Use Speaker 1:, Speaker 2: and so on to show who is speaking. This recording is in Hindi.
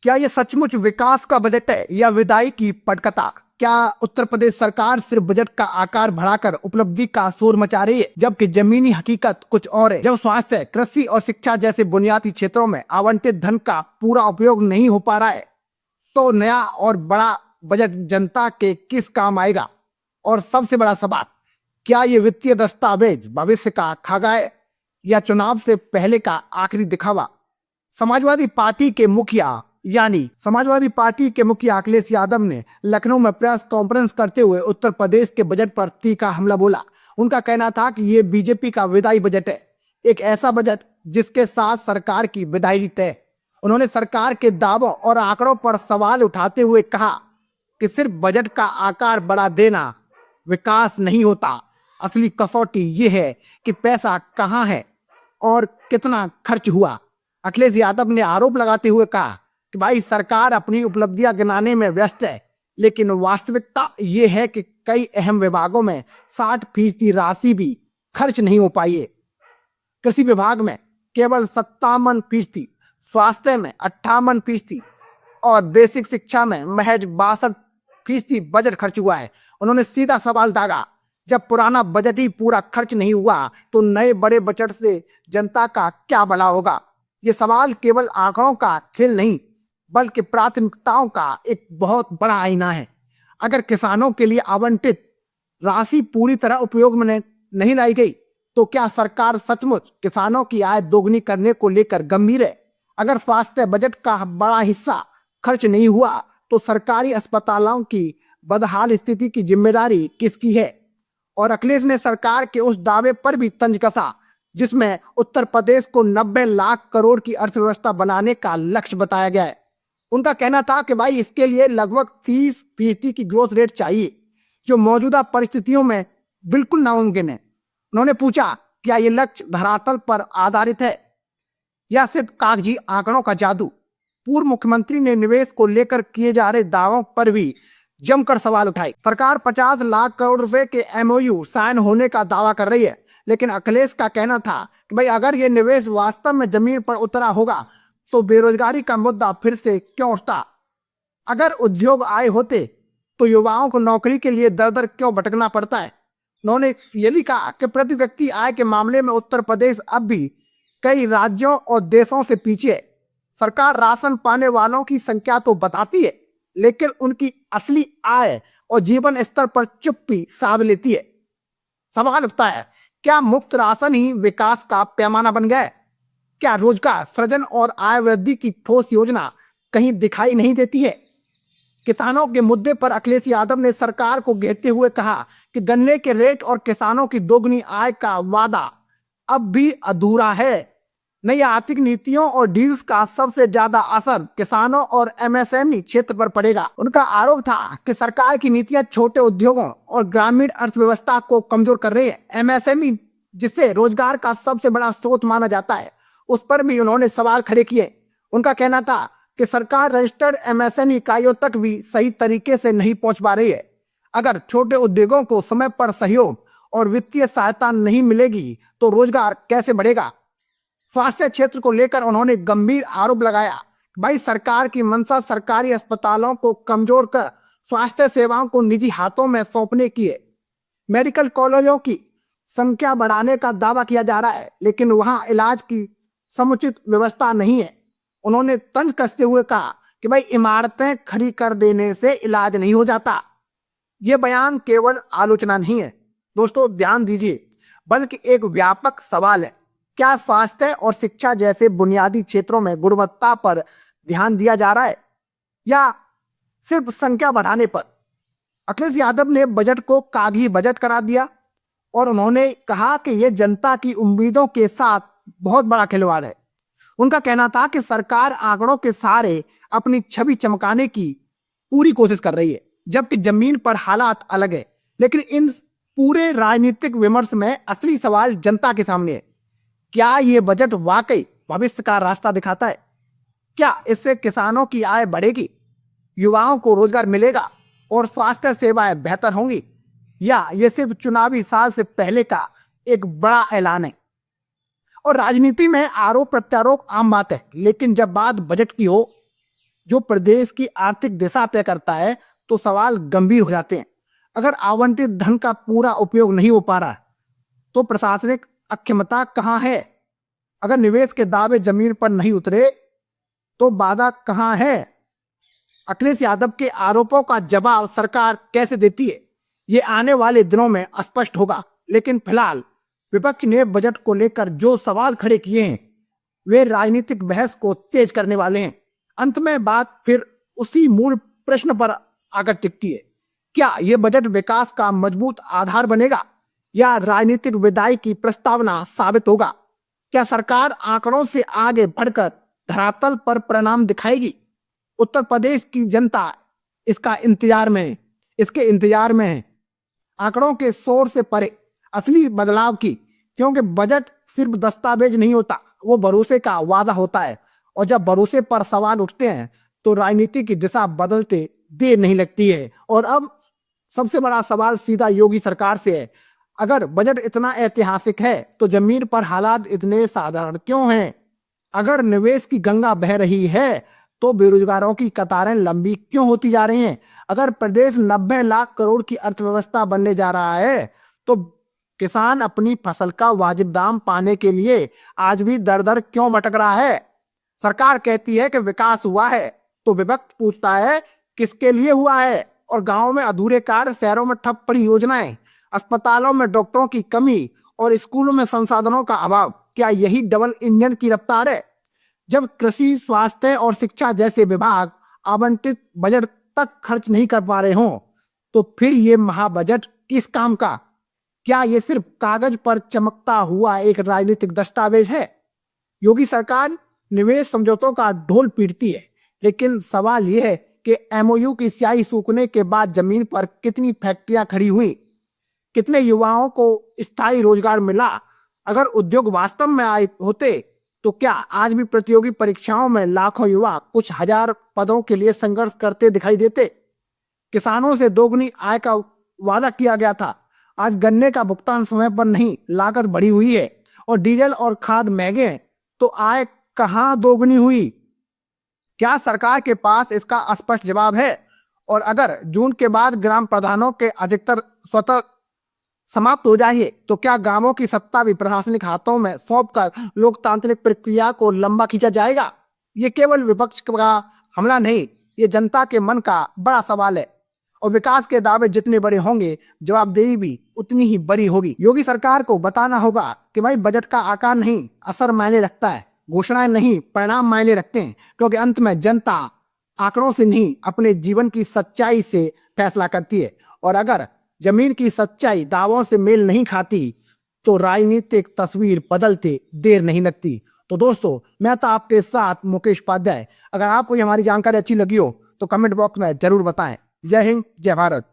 Speaker 1: क्या ये सचमुच विकास का बजट है या विदाई की पटकथा? क्या उत्तर प्रदेश सरकार सिर्फ बजट का आकार बढ़ाकर उपलब्धि का शोर मचा रही है, जबकि जमीनी हकीकत कुछ और है? जब स्वास्थ्य, कृषि और शिक्षा जैसे बुनियादी क्षेत्रों में आवंटित धन का पूरा उपयोग नहीं हो पा रहा है, तो नया और बड़ा बजट जनता के किस काम आएगा? और सबसे बड़ा सवाल, क्या ये वित्तीय दस्तावेज भविष्य का खागा या चुनाव से पहले का आखिरी दिखावा? समाजवादी पार्टी के मुखिया अखिलेश यादव ने लखनऊ में प्रेस कॉन्फ्रेंस करते हुए उत्तर प्रदेश के बजट पर तीखा हमला बोला। उनका कहना था कि ये बीजेपी का विदाई बजट है, एक ऐसा बजट जिसके साथ सरकार की विदाई तय। उन्होंने सरकार के दावों और आंकड़ों पर सवाल उठाते हुए कहा कि सिर्फ बजट का आकार बढ़ा देना विकास नहीं होता, असली कसौटी ये है कि पैसा कहाँ है और कितना खर्च हुआ। अखिलेश यादव ने आरोप लगाते हुए कहा कि भाई सरकार अपनी उपलब्धियां गिनाने में व्यस्त है, लेकिन वास्तविकता ये है कि कई अहम विभागों में 60% राशि भी खर्च नहीं हो पाई है। कृषि विभाग में केवल 57%, स्वास्थ्य में 58% और बेसिक शिक्षा में महज 62% बजट खर्च हुआ है। उन्होंने सीधा सवाल दागा, जब पुराना बजट ही पूरा खर्च नहीं हुआ तो नए बड़े बजट से जनता का क्या भला होगा? ये सवाल केवल आंकड़ों का खेल नहीं, बल्कि प्राथमिकताओं का एक बहुत बड़ा आईना है। अगर किसानों के लिए आवंटित राशि पूरी तरह उपयोग में नहीं लाई गई, तो क्या सरकार सचमुच किसानों की आय दोगुनी करने को लेकर गंभीर है? अगर स्वास्थ्य बजट का बड़ा हिस्सा खर्च नहीं हुआ, तो सरकारी अस्पतालों की बदहाल स्थिति की जिम्मेदारी किसकी है? और अखिलेश ने सरकार के उस दावे पर भी तंज कसा जिसमें उत्तर प्रदेश को 90 लाख करोड़ की अर्थव्यवस्था बनाने का लक्ष्य बताया गया है। उनका कहना था कि भाई इसके लिए लगभग 30% की ग्रोथ रेट चाहिए, जो मौजूदा परिस्थितियों में बिल्कुल नामुमकिन है। उन्होंने पूछा, क्या ये लक्ष्य धरातल पर आधारित है या सिर्फ कागजी आंकड़ों का जादू? पूर्व मुख्यमंत्री ने निवेश को लेकर किए जा रहे दावों पर भी जमकर सवाल उठाए। सरकार 50 लाख करोड़ रुपए के MOU साइन होने का दावा कर रही है, लेकिन अखिलेश का कहना था कि भाई अगर ये निवेश वास्तव में जमीन पर उतरा होगा तो बेरोजगारी का मुद्दा फिर से क्यों उठता? अगर उद्योग आए होते तो युवाओं को नौकरी के लिए दर दर क्यों भटकना पड़ता है? उन्होंने ये भी कहा कि प्रति व्यक्ति आय के मामले में उत्तर प्रदेश अब भी कई राज्यों और देशों से पीछे है। सरकार राशन पाने वालों की संख्या तो बताती है, लेकिन उनकी असली आय और जीवन स्तर पर चुप्पी साध लेती है। सवाल उठता है, क्या मुफ्त राशन ही विकास का पैमाना बन गया है? क्या रोजगार सृजन और आय वृद्धि की ठोस योजना कहीं दिखाई नहीं देती है? किसानों के मुद्दे पर अखिलेश यादव ने सरकार को घेरते हुए कहा कि गन्ने के रेट और किसानों की दोगुनी आय का वादा अब भी अधूरा है। नई आर्थिक नीतियों और डील्स का सबसे ज्यादा असर किसानों और MSME क्षेत्र पर पड़ेगा। उनका आरोप था कि सरकार की नीतियां छोटे उद्योगों और ग्रामीण अर्थव्यवस्था को कमजोर कर रही है। MSME, जिसे रोजगार का सबसे बड़ा स्रोत माना जाता है, उस पर भी उन्होंने सवाल खड़े किए। उनका कहना था कि सरकार रजिस्टर्ड MSME इकाइयों तक भी सही तरीके से नहीं पहुंच पा रही है। अगर छोटे उद्योगों को समय पर सहयोग और वित्तीय सहायता नहीं मिलेगी तो रोजगार कैसे बढ़ेगा? स्वास्थ्य क्षेत्र को लेकर उन्होंने गंभीर आरोप लगाया, भाई सरकार की मंशा सरकारी अस्पतालों को कमजोर कर स्वास्थ्य सेवाओं को निजी हाथों में सौंपने की है। मेडिकल कॉलेजों की संख्या बढ़ाने का दावा किया जा रहा है, लेकिन वहां इलाज की समुचित व्यवस्था नहीं है। उन्होंने तंज कसते हुए कहा कि भाई इमारतें खड़ी कर देने से इलाज नहीं हो जाता। यह बयान केवल आलोचना नहीं है दोस्तों, ध्यान दीजिए, बल्कि एक व्यापक सवाल है। क्या स्वास्थ्य और शिक्षा जैसे बुनियादी क्षेत्रों में गुणवत्ता पर ध्यान दिया जा रहा है या सिर्फ संख्या बढ़ाने पर? अखिलेश यादव ने बजट को कागजी बजट करार दिया और उन्होंने कहा कि यह जनता की उम्मीदों के साथ बहुत बड़ा खिलवाड़ है। उनका कहना था कि सरकार आंकड़ों के सहारे अपनी छवि चमकाने की पूरी कोशिश कर रही है, जबकि जमीन पर हालात अलग है। लेकिन इन पूरे राजनीतिक विमर्श में असली सवाल जनता के सामने है, क्या ये बजट वाकई भविष्य का रास्ता दिखाता है? क्या इससे किसानों की आय बढ़ेगी, युवाओं को रोजगार मिलेगा और स्वास्थ्य सेवाएं बेहतर होंगी, या ये सिर्फ चुनावी साल से पहले का एक बड़ा ऐलान है? और राजनीति में आरोप प्रत्यारोप आम बात है, लेकिन जब बात बजट की हो, जो प्रदेश की आर्थिक दिशा तय करता है, तो सवाल गंभीर हो जाते हैं। अगर आवंटित धन का पूरा उपयोग नहीं हो पा रहा तो प्रशासनिक अक्षमता कहाँ है? अगर निवेश के दावे जमीन पर नहीं उतरे तो बाधा कहाँ है? अखिलेश यादव के आरोपों का जवाब सरकार कैसे देती है, ये आने वाले दिनों में स्पष्ट होगा। लेकिन फिलहाल विपक्ष ने बजट को लेकर जो सवाल खड़े किए हैं वे राजनीतिक बहस को तेज करने वाले हैं। अंत में बात फिर उसी मूल प्रश्न पर आकर टिकती है, क्या यह बजट विकास का मजबूत आधार बनेगा या राजनीतिक विदाई की प्रस्तावना साबित होगा? क्या सरकार आंकड़ों से आगे बढ़कर धरातल पर परिणाम दिखाएगी? उत्तर प्रदेश की जनता इसके इंतजार में है, आंकड़ों के शोर से परे असली बदलाव की। क्योंकि बजट सिर्फ दस्तावेज नहीं होता, वो भरोसे का वादा होता है। और जब भरोसे पर सवाल उठते हैं तो राजनीति की दिशा बदलते देर नहीं लगती है। और अब सबसे बड़ा सवाल सीधा योगी सरकार से है, अगर बजट इतना ऐतिहासिक है तो जमीन पर हालात इतने साधारण क्यों हैं? अगर निवेश की गंगा बह रही है तो बेरोजगारों की कतारें लंबी क्यों होती जा रही हैं? अगर प्रदेश 90 लाख करोड़ की अर्थव्यवस्था बनने जा रहा है तो किसान अपनी फसल का वाजिब दाम पाने के लिए आज भी दर दर क्यों भटक रहा है? सरकार कहती है कि विकास हुआ है तो विपक्ष पूछता है किसके लिए हुआ है? और गांवों में अधूरे कार्य, शहरों में ठप पड़ी योजनाएं, अस्पतालों में डॉक्टरों की कमी और स्कूलों में संसाधनों का अभाव, क्या यही डबल इंजन की रफ्तार है? जब कृषि, स्वास्थ्य और शिक्षा जैसे विभाग आवंटित बजट तक खर्च नहीं कर पा रहे हों तो फिर ये महाबजट किस काम का? क्या ये सिर्फ कागज पर चमकता हुआ एक राजनीतिक दस्तावेज है? योगी सरकार निवेश समझौतों का ढोल पीटती है, लेकिन सवाल यह है कि एमओयू की स्याही सूखने के बाद जमीन पर कितनी फैक्ट्रियां खड़ी हुई, कितने युवाओं को स्थायी रोजगार मिला? अगर उद्योग वास्तव में आए होते तो क्या आज भी प्रतियोगी परीक्षाओं में लाखों युवा कुछ हजार पदों के लिए संघर्ष करते दिखाई देते? किसानों से दोगुनी आय का वादा किया गया था, आज गन्ने का भुगतान समय पर नहीं, लागत बढ़ी हुई है और डीजल और खाद महंगे हैं, तो आय कहां दोगुनी हुई? क्या सरकार के पास इसका स्पष्ट जवाब है? और अगर जून के बाद ग्राम प्रधानों के अधिकतर स्वतः समाप्त हो जाए तो क्या गांवों की सत्ता भी प्रशासनिक हाथों में सौंपकर लोकतांत्रिक प्रक्रिया को लंबा खींचा जाएगा? ये केवल विपक्ष का हमला नहीं, ये जनता के मन का बड़ा सवाल है। और विकास के दावे जितने बड़े होंगे, जवाबदेही भी उतनी ही बड़ी होगी। योगी सरकार को बताना होगा कि भाई बजट का आकार नहीं, असर मायने रखता है, घोषणाएं नहीं, परिणाम मायने रखते हैं। क्योंकि अंत में जनता आंकड़ों से नहीं, अपने जीवन की सच्चाई से फैसला करती है। और अगर जमीन की सच्चाई दावों से मेल नहीं खाती तो राजनीतिक तस्वीर बदलते देर नहीं लगती। तो दोस्तों, मैं था आपके साथ मुकेश उपाध्याय। अगर आपको हमारी जानकारी अच्छी लगी हो तो कमेंट बॉक्स में जरूर बताएं। जय हिंद, जय भारत।